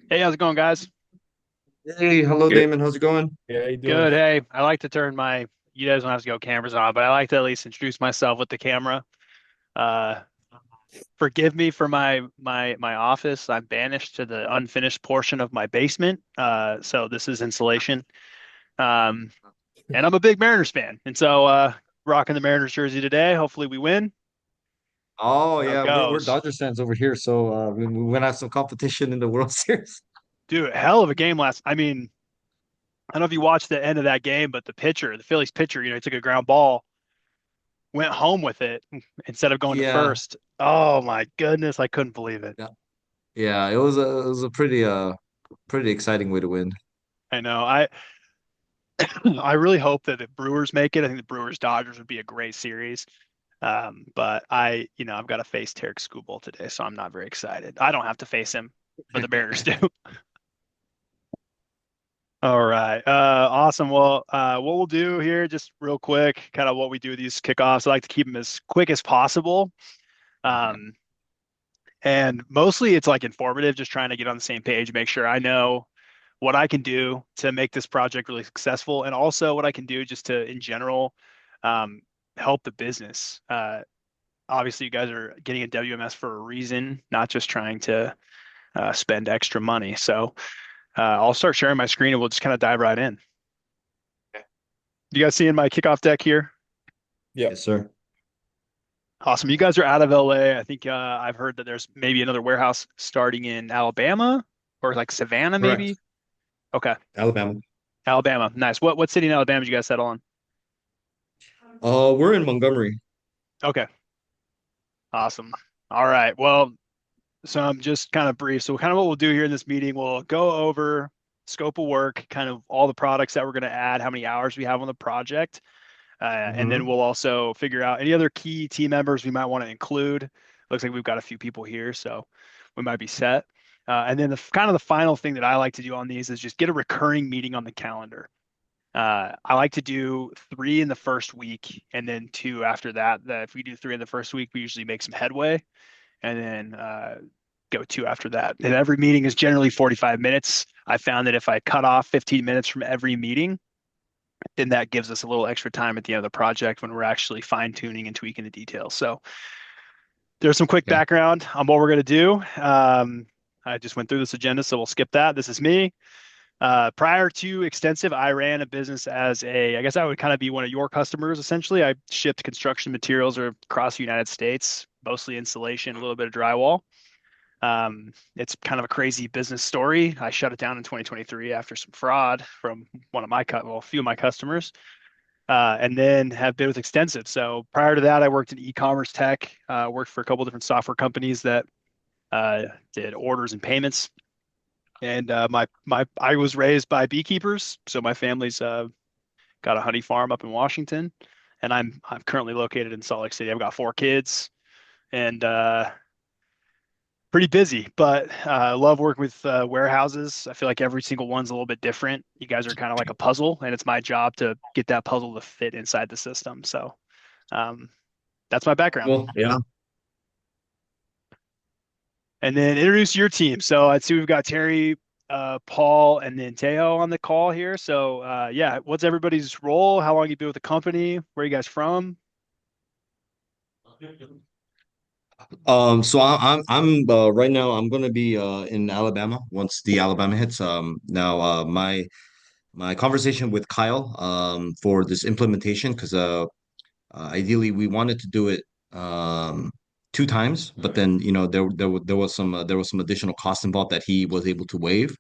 Hey, how's it going, guys? Hey, hello Good. Damon, how's it going? Yeah, how you doing? Good. Hey, I like to turn my, you guys don't have to go cameras on, but I like to at least introduce myself with the camera. Uh, Forgive me for my office. I'm banished to the unfinished portion of my basement. So this is insulation. Um, and I'm a big Mariners fan. And so rocking the Mariners jersey today. Hopefully we win. Oh How it yeah, we're goes. Dodgers fans over here, so we went have some competition in the World Series. Dude, hell of a game last. I mean, I don't know if you watched the end of that game, but the pitcher, the Phillies pitcher, he took a ground ball, went home with it instead of going to Yeah, first. Oh my goodness, I couldn't believe it. yeah, yeah. It was a pretty exciting way to win. I know. I really hope that if Brewers make it, I think the Brewers Dodgers would be a great series. But I've got to face Tarek Skubal today, so I'm not very excited. I don't have to face him, but the Mariners do. All right. Awesome. Well, what we'll do here, just real quick, kind of what we do with these kickoffs. I like to keep them as quick as possible. Um, and mostly it's like informative, just trying to get on the same page, make sure I know what I can do to make this project really successful, and also what I can do just to, in general, um, help the business. Obviously, you guys are getting a WMS for a reason, not just trying to spend extra money. So I'll start sharing my screen and we'll just kind of dive right in. You guys seeing my kickoff deck here? Yep. Yes, sir. Awesome. You guys are out of LA. I think I've heard that there's maybe another warehouse starting in Alabama or like Savannah, Correct. maybe. Okay, Alabama. Alabama. Nice. What city in Alabama did you guys settle on? We're in Montgomery. Okay, awesome. All right. Well, so I'm just kind of brief. So kind of what we'll do here in this meeting, we'll go over scope of work, kind of all the products that we're going to add, how many hours we have on the project, and then Mm-hmm. we'll also figure out any other key team members we might want to include. Looks like we've got a few people here, so we might be set. And then the kind of the final thing that I like to do on these is just get a recurring meeting on the calendar. I like to do three in the first week and then two after that. That if we do three in the first week, we usually make some headway, and then go two after that. And every meeting is generally 45 minutes. I found that if I cut off 15 minutes from every meeting, then that gives us a little extra time at the end of the project when we're actually fine tuning and tweaking the details. So there's some quick Okay. background on what we're going to do. I just went through this agenda, so we'll skip that. This is me. Prior to Extensive, I ran a business as I guess I would kind of be one of your customers essentially. I shipped construction materials across the United States, mostly insulation, a little bit of drywall. It's kind of a crazy business story. I shut it down in 2023 after some fraud from a few of my customers, and then have been with Extensive. So prior to that, I worked in e-commerce tech, worked for a couple different software companies that uh, did orders and payments. And I was raised by beekeepers, so my family's got a honey farm up in Washington, and I'm currently located in Salt Lake City. I've got four kids, and pretty busy, but I love working with warehouses. I feel like every single one's a little bit different. You guys are kind of like a puzzle, and it's my job to get that puzzle to fit inside the system. So um, that's my background. Well, yeah. And then introduce your team. So I'd see we've got Terry, Paul, and then Teo on the call here. So yeah, what's everybody's role? How long you been with the company? Where are you guys from? So I'm right now I'm gonna be in Alabama once the Alabama hits. Now my conversation with Kyle for this implementation because ideally we wanted to do it two times, but then there was some additional cost involved that he was able to waive,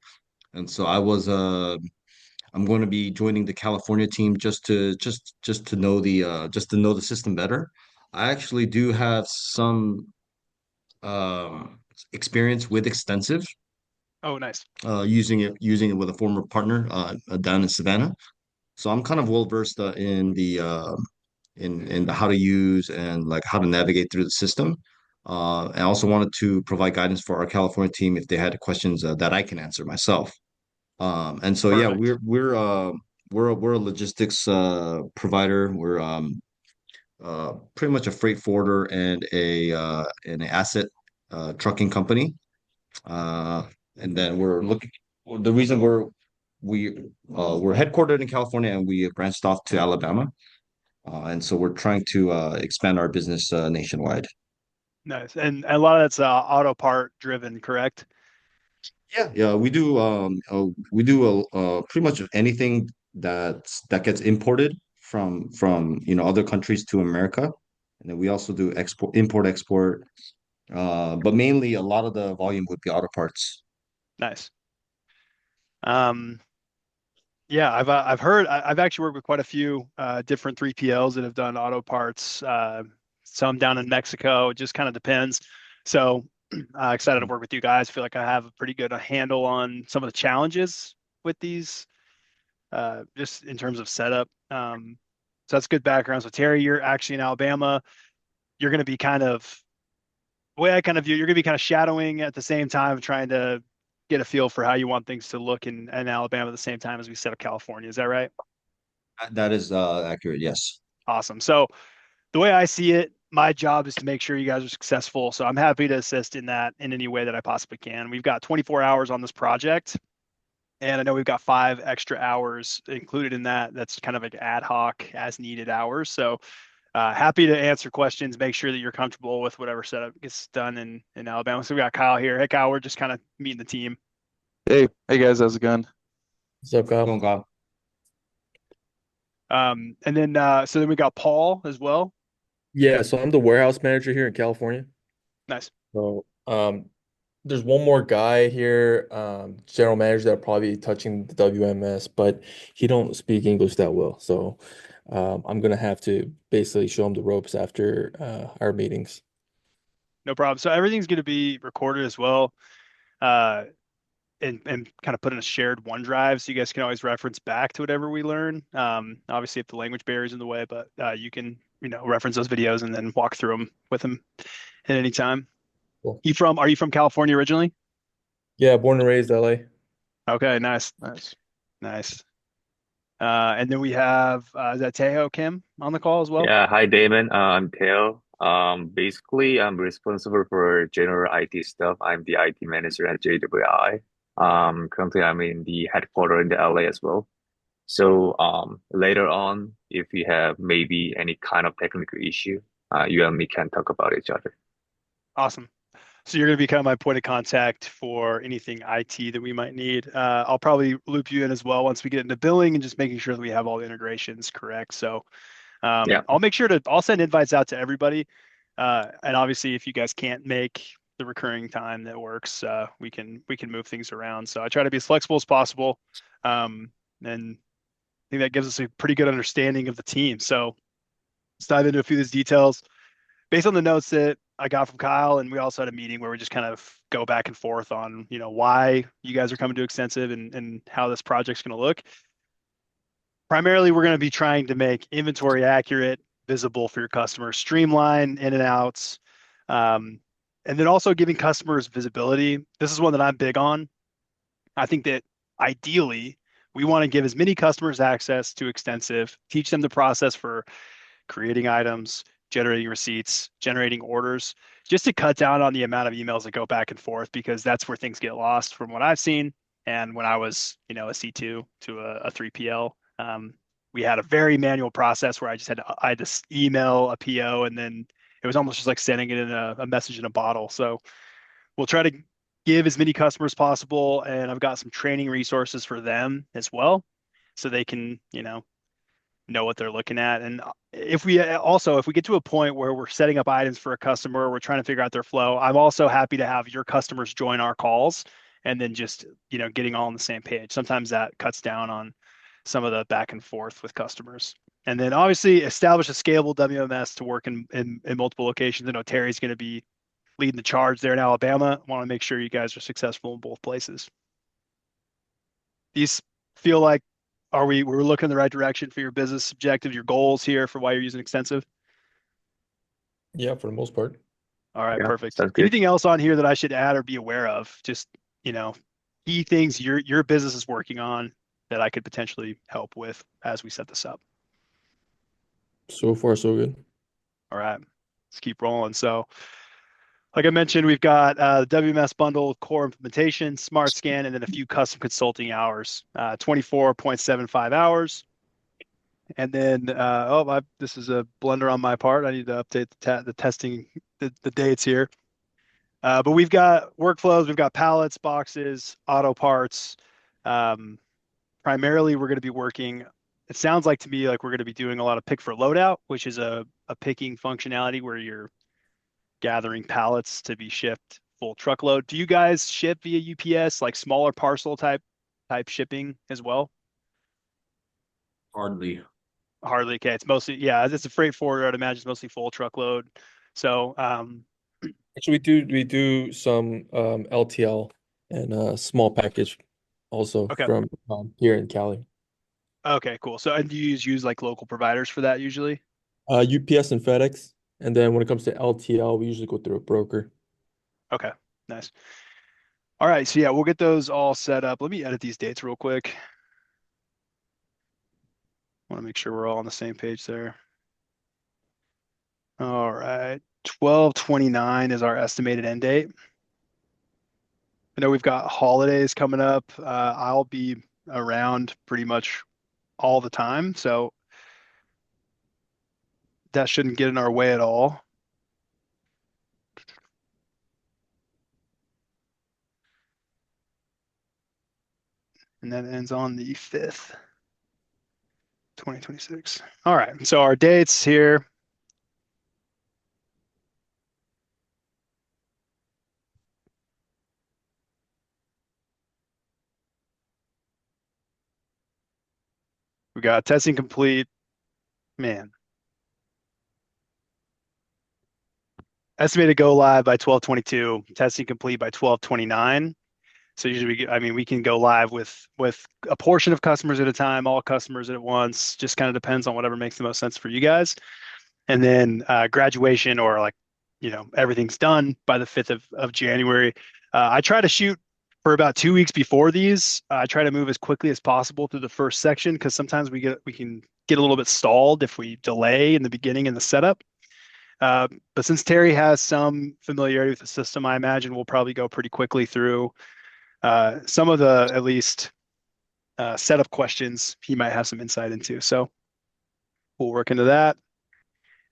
and so I'm going to be joining the California team just to know the system better. I actually do have some experience with Extensive, Oh, nice. using it with a former partner down in Savannah. So I'm kind of well versed in the how to use and like how to navigate through the system. I also wanted to provide guidance for our California team if they had questions that I can answer myself. And so yeah, Perfect. we're a logistics provider. pretty much a freight forwarder and a an asset trucking company. Uh, and then we're looking. The reason we're headquartered in California and we branched off to Alabama, and so we're trying to expand our business nationwide. Nice. And a lot of that's auto part driven, correct? Yeah, yeah, we do pretty much anything that gets imported from other countries to America, and then we also do import export, but mainly a lot of the volume would be auto parts. Nice. Um, yeah, I've heard I've actually worked with quite a few different 3PLs that have done auto parts. Some down in Mexico. It just kind of depends. So excited to work with you guys. Feel like I have a pretty good handle on some of the challenges with these, just in terms of setup. So that's good background. So Terry, you're actually in Alabama. You're going to be kind of the way I kind of view, you're going to be kind of shadowing at the same time, trying to get a feel for how you want things to look in Alabama at the same time as we set up California. Is that right? That is accurate, yes. Awesome. So the way I see it, my job is to make sure you guys are successful. So I'm happy to assist in that in any way that I possibly can. We've got 24 hours on this project, and I know we've got 5 extra hours included in that. That's kind of like ad hoc, as needed hours. So happy to answer questions, make sure that you're comfortable with whatever setup gets done in Alabama. So we got Kyle here. Hey, Kyle, we're just kind of meeting the team. Hey guys, how's it going? What's up, How's it Kyle? going, Kyle? And then so then we got Paul as well. Yeah, so I'm the warehouse manager here in California. Nice. So there's one more guy here, general manager that'll probably be touching the WMS, but he don't speak English that well. So I'm gonna have to basically show him the ropes after our meetings. No problem. So everything's going to be recorded as well, uh, and kind of put in a shared OneDrive, so you guys can always reference back to whatever we learn. Obviously, if the language barrier is in the way, but you can reference those videos and then walk through them with them at any time. Cool. Are you from California originally? Yeah, born and raised LA. Okay, nice, nice, nice. And then we have is that Tejo Kim on the call as well? Yeah, hi Damon. I'm Theo. Basically, I'm responsible for general IT stuff. I'm the IT manager at JWI. Currently, I'm in the headquarters in the LA as well. So, later on, if you have maybe any kind of technical issue, you and me can talk about each other. Awesome. So you're going to be kind of my point of contact for anything IT that we might need. I'll probably loop you in as well once we get into billing and just making sure that we have all the integrations correct. So Yeah. I'll send invites out to everybody. And obviously, if you guys can't make the recurring time that works, we can move things around. So I try to be as flexible as possible, and I think that gives us a pretty good understanding of the team. So let's dive into a few of these details based on the notes that I got from Kyle, and we also had a meeting where we just kind of go back and forth on, why you guys are coming to Extensive and how this project's going to look. Primarily, we're going to be trying to make inventory accurate, visible for your customers, streamline in and outs, and then also giving customers visibility. This is one that I'm big on. I think that ideally, we want to give as many customers access to Extensive, teach them the process for creating items, generating receipts, generating orders, just to cut down on the amount of emails that go back and forth, because that's where things get lost from what I've seen. And when I was, a C2 to a 3PL, we had a very manual process where I had to email a PO, and then it was almost just like sending it in a message in a bottle. So we'll try to give as many customers possible, and I've got some training resources for them as well, so they can, know what they're looking at. And if we get to a point where we're setting up items for a customer, we're trying to figure out their flow, I'm also happy to have your customers join our calls and then just, getting all on the same page. Sometimes that cuts down on some of the back and forth with customers. And then obviously establish a scalable WMS to work in multiple locations. I know Terry's going to be leading the charge there in Alabama. I want to make sure you guys are successful in both places. These feel like we're looking in the right direction for your business objective, your goals here for why you're using Extensive? Yeah, for the most part. All right, Yeah, perfect. sounds good. Anything else on here that I should add or be aware of? Just, you know, key things your business is working on that I could potentially help with as we set this up. So far, so good. All right, let's keep rolling. So, like I mentioned, we've got the WMS bundle, core implementation, smart scan, and then a few custom consulting hours, 24.75 hours. And then, this is a blunder on my part. I need to update the testing, the dates here. But we've got workflows, we've got pallets, boxes, auto parts. Um, Primarily, we're going to be working. It sounds like to me like we're going to be doing a lot of pick for loadout, which is a picking functionality where you're gathering pallets to be shipped full truckload. Do you guys ship via UPS, like smaller parcel type shipping as well? Hardly. Hardly. Okay, it's mostly, yeah, it's a freight forwarder. I'd imagine it's mostly full truckload. So Actually, we do some LTL and small package also okay. from here in Cali. Okay, cool. So and do you use like local providers for that usually? UPS and FedEx, and then when it comes to LTL, we usually go through a broker. Okay, nice. All right, so yeah, we'll get those all set up. Let me edit these dates real quick. Want to make sure we're all on the same page there. All right, 12/29 is our estimated end date. I know we've got holidays coming up. I'll be around pretty much all the time, so that shouldn't get in our way at all. And that ends on the 5th, 2026. All right, so our dates here. We got testing complete. Man, estimated go live by 12/22, testing complete by 12/29. So usually I mean, we can go live with a portion of customers at a time, all customers at once. Just kind of depends on whatever makes the most sense for you guys. And then graduation or like, everything's done by the 5th of January. I try to shoot for about 2 weeks before these. I try to move as quickly as possible through the first section because sometimes we can get a little bit stalled if we delay in the beginning in the setup. But since Terry has some familiarity with the system, I imagine we'll probably go pretty quickly through some of the at least setup questions he might have some insight into. So we'll work into that.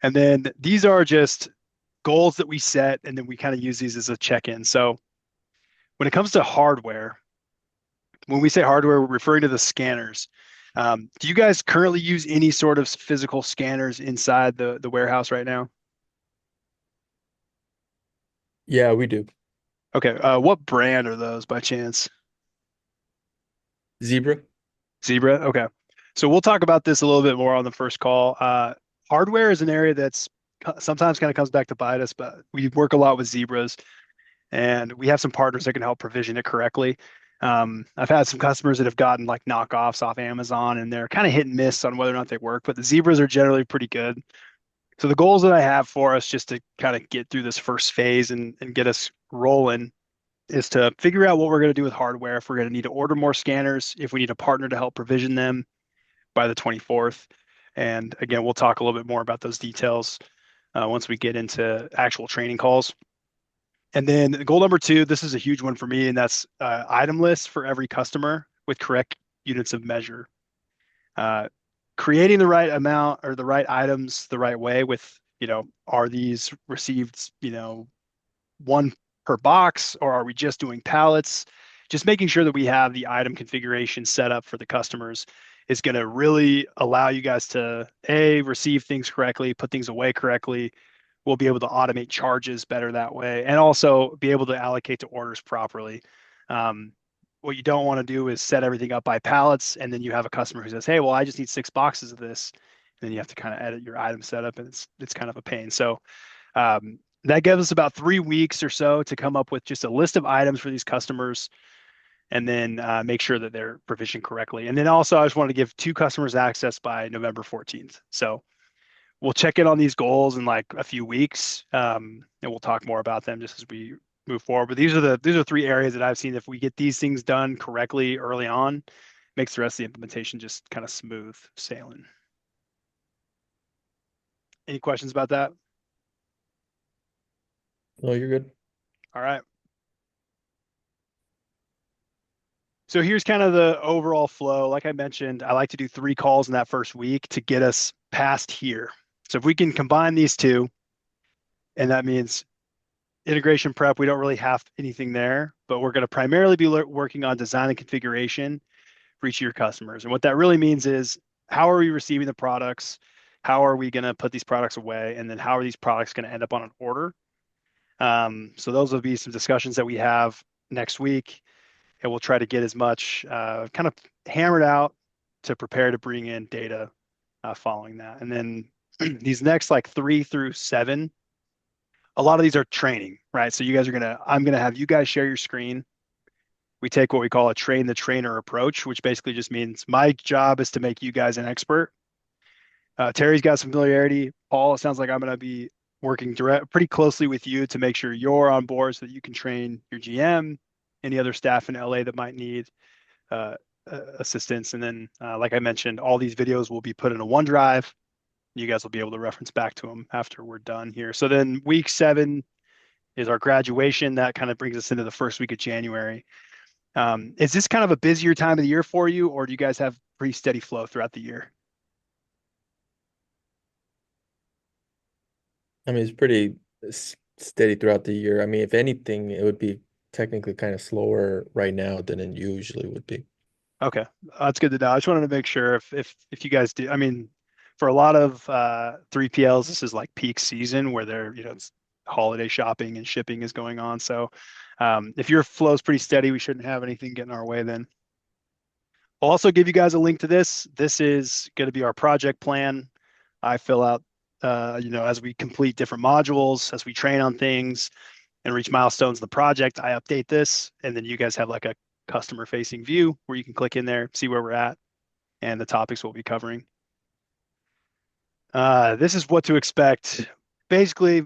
And then these are just goals that we set, and then we kind of use these as a check-in. So when it comes to hardware, when we say hardware, we're referring to the scanners. Do you guys currently use any sort of physical scanners inside the warehouse right now? Yeah, we do. Okay, what brand are those by chance? Zebra. Zebra? Okay. So we'll talk about this a little bit more on the first call. Hardware is an area that's sometimes kind of comes back to bite us, but we work a lot with Zebras and we have some partners that can help provision it correctly. I've had some customers that have gotten like knockoffs off Amazon and they're kind of hit and miss on whether or not they work, but the Zebras are generally pretty good. So the goals that I have for us just to kind of get through this first phase and get us rolling is to figure out what we're going to do with hardware. If we're going to need to order more scanners, if we need a partner to help provision them by the 24th. And again, we'll talk a little bit more about those details once we get into actual training calls. And then goal number 2, this is a huge one for me, and that's item lists for every customer with correct units of measure. Creating the right amount or the right items the right way with, are these received, one per box, or are we just doing pallets? Just making sure that we have the item configuration set up for the customers is going to really allow you guys to receive things correctly, put things away correctly. We'll be able to automate charges better that way, and also be able to allocate to orders properly. What you don't want to do is set everything up by pallets, and then you have a customer who says, "Hey, well, I just need 6 boxes of this," and then you have to kind of edit your item setup, and it's kind of a pain. So that gives us about 3 weeks or so to come up with just a list of items for these customers and then make sure that they're provisioned correctly. And then also, I just wanted to give 2 customers access by November 14th. So we'll check in on these goals in like a few weeks, and we'll talk more about them just as we move forward. But these are 3 areas that I've seen. If we get these things done correctly early on, makes the rest of the implementation just kind of smooth sailing. Any questions about that? No, you're good. All right. So here's kind of the overall flow. Like I mentioned, I like to do 3 calls in that first week to get us past here. So if we can combine these two, and that means integration prep, we don't really have anything there, but we're going to primarily be working on design and configuration for each of your customers. And what that really means is how are we receiving the products? How are we going to put these products away? And then how are these products going to end up on an order? So those will be some discussions that we have next week, and we'll try to get as much kind of hammered out to prepare to bring in data following that. And then these next like 3 through 7, a lot of these are training, right? So I'm gonna have you guys share your screen. We take what we call a train the trainer approach, which basically just means my job is to make you guys an expert. Terry's got some familiarity. Paul, it sounds like I'm going to be working pretty closely with you to make sure you're on board so that you can train your GM, any other staff in LA that might need uh, assistance. And then, like I mentioned, all these videos will be put in a OneDrive. You guys will be able to reference back to them after we're done here. So then week 7 is our graduation. That kind of brings us into the first week of January. Is this kind of a busier time of the year for you, or do you guys have pretty steady flow throughout the year? I mean, it's pretty steady throughout the year. I mean, if anything, it would be technically kind of slower right now than it usually would be. Okay, that's good to know. I just wanted to make sure if you guys do. I mean, for a lot of 3PLs, this is like peak season where it's holiday shopping and shipping is going on. So if your flow is pretty steady, we shouldn't have anything getting our way then. I'll also give you guys a link to this. This is going to be our project plan. I fill out, as we complete different modules, as we train on things and reach milestones in the project, I update this, and then you guys have like a customer facing view where you can click in there, see where we're at, and the topics we'll be covering. This is what to expect. Basically,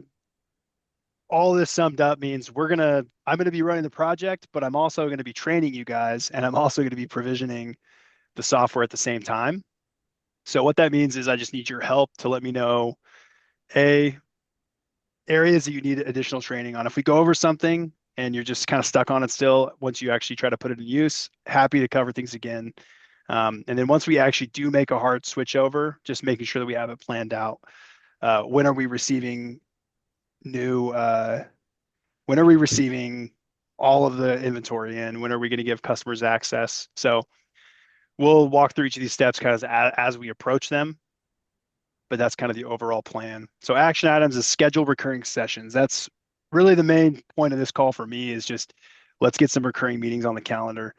all this summed up means I'm gonna be running the project, but I'm also gonna be training you guys, and I'm also gonna be provisioning the software at the same time. So what that means is I just need your help to let me know, A, areas that you need additional training on. If we go over something and you're just kind of stuck on it still, once you actually try to put it in use, happy to cover things again. And then once we actually do make a hard switch over, just making sure that we have it planned out. When are we receiving new, when are we receiving all of the inventory in? When are we going to give customers access? So we'll walk through each of these steps kind of as we approach them, but that's kind of the overall plan. So action items is schedule recurring sessions. That's really the main point of this call for me is just let's get some recurring meetings on the calendar.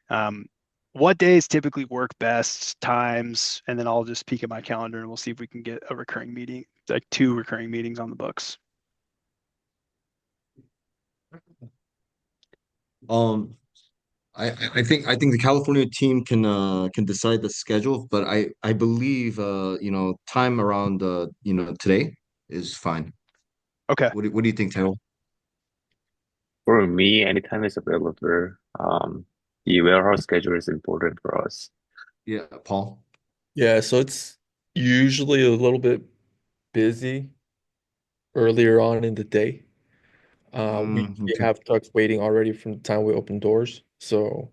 Um, what days typically work best, times, and then I'll just peek at my calendar and we'll see if we can get a recurring meeting, like 2 recurring meetings on the books. Um, I think the California team can decide the schedule, but I believe time around today is fine. Okay. What do you think, Terrell? For me, anytime is available. The warehouse schedule is important for us. Yeah, Paul. Yeah, so it's usually a little bit busy earlier on in the day. We Okay. have trucks waiting already from the time we open doors. So,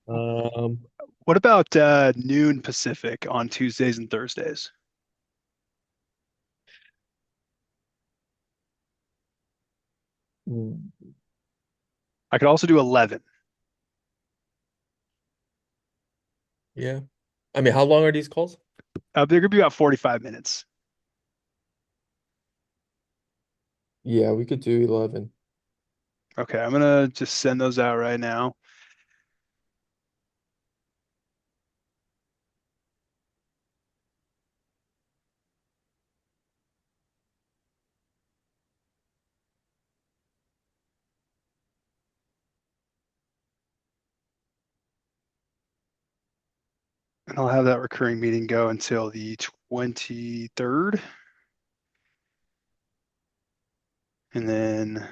um, What about noon Pacific on Tuesdays and Thursdays? mm, I could also do 11. yeah. I mean, how long are these calls? They're gonna be about 45 minutes. Yeah, we could do 11. Okay, I'm gonna just send those out right now. And I'll have that recurring meeting go until the 23rd. And then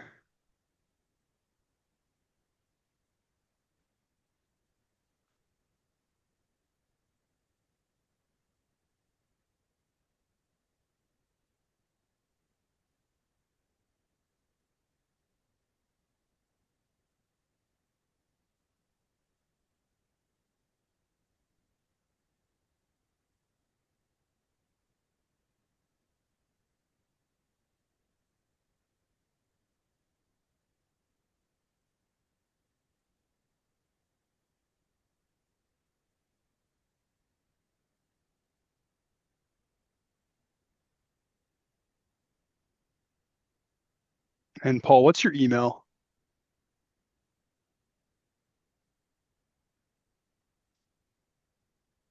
And Paul, what's your email?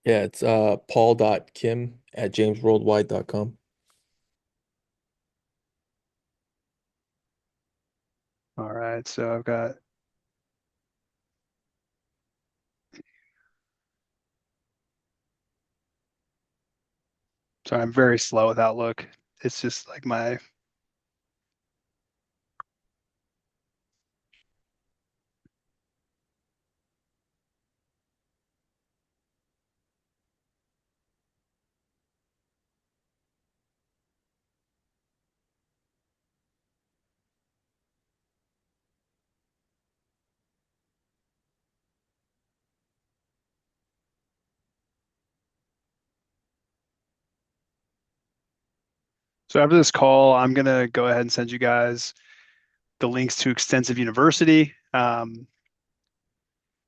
Yeah, it's paul.kim@jamesworldwide.com. All right, so I've got. Sorry, I'm very slow with Outlook. It's just like my. So after this call, I'm gonna go ahead and send you guys the links to Extensive University, and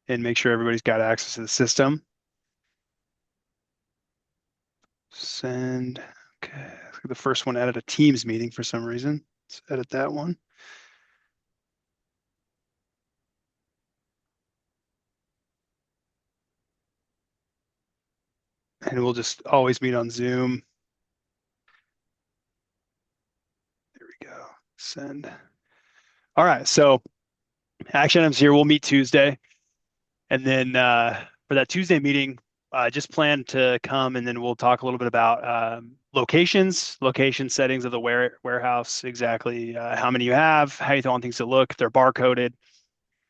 make sure everybody's got access to the system. Send. Okay, the first one added a Teams meeting for some reason. Let's edit that one. And we'll just always meet on Zoom. There we go. Send. All right, so action items here. We'll meet Tuesday. And then for that Tuesday meeting, just plan to come and then we'll talk a little bit about location settings of the warehouse, exactly how many you have, how you want things to look, if they're barcoded.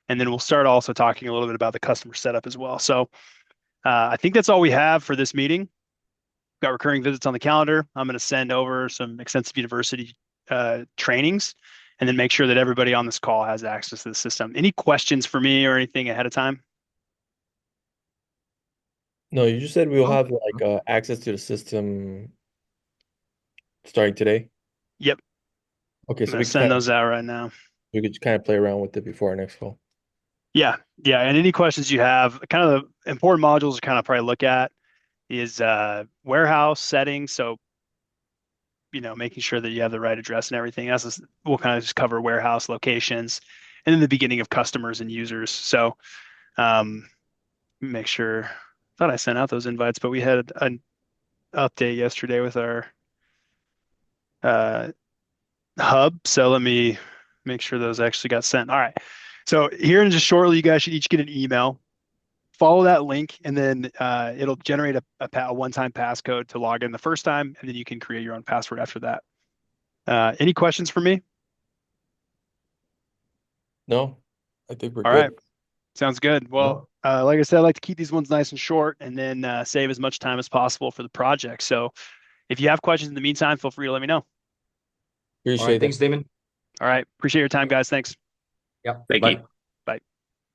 And then we'll start also talking a little bit about the customer setup as well. So I think that's all we have for this meeting. Got recurring visits on the calendar. I'm going to send over some Extensive University trainings and then make sure that everybody on this call has access to the system. Any questions for me or anything ahead of time? No, you just said we'll Oh, have like access to the system starting today. Yep. Okay, I'm so going to send those out right now. we could kind of play around with it before our next call. Yeah. Yeah. And any questions you have, kind of the important modules to kind of probably look at is warehouse settings. So, making sure that you have the right address and everything. We'll kind of just cover warehouse locations and then the beginning of customers and users. So, make sure. I thought I sent out those invites, but we had an update yesterday with our uh, hub. So let me make sure those actually got sent. All right. So here in just shortly, you guys should each get an email. Follow that link, and then it'll generate a one-time passcode to log in the first time, and then you can create your own password after that. Any questions for me? No, I think we're All right. good. Sounds good. Well, no. like I said, I like to keep these ones nice and short and then save as much time as possible for the project. So if you have questions in the meantime, feel free to let me know. All right. Appreciate Thanks, that. Damon. All right. Appreciate your time, guys. Thanks. Yep. Thank Bye. you.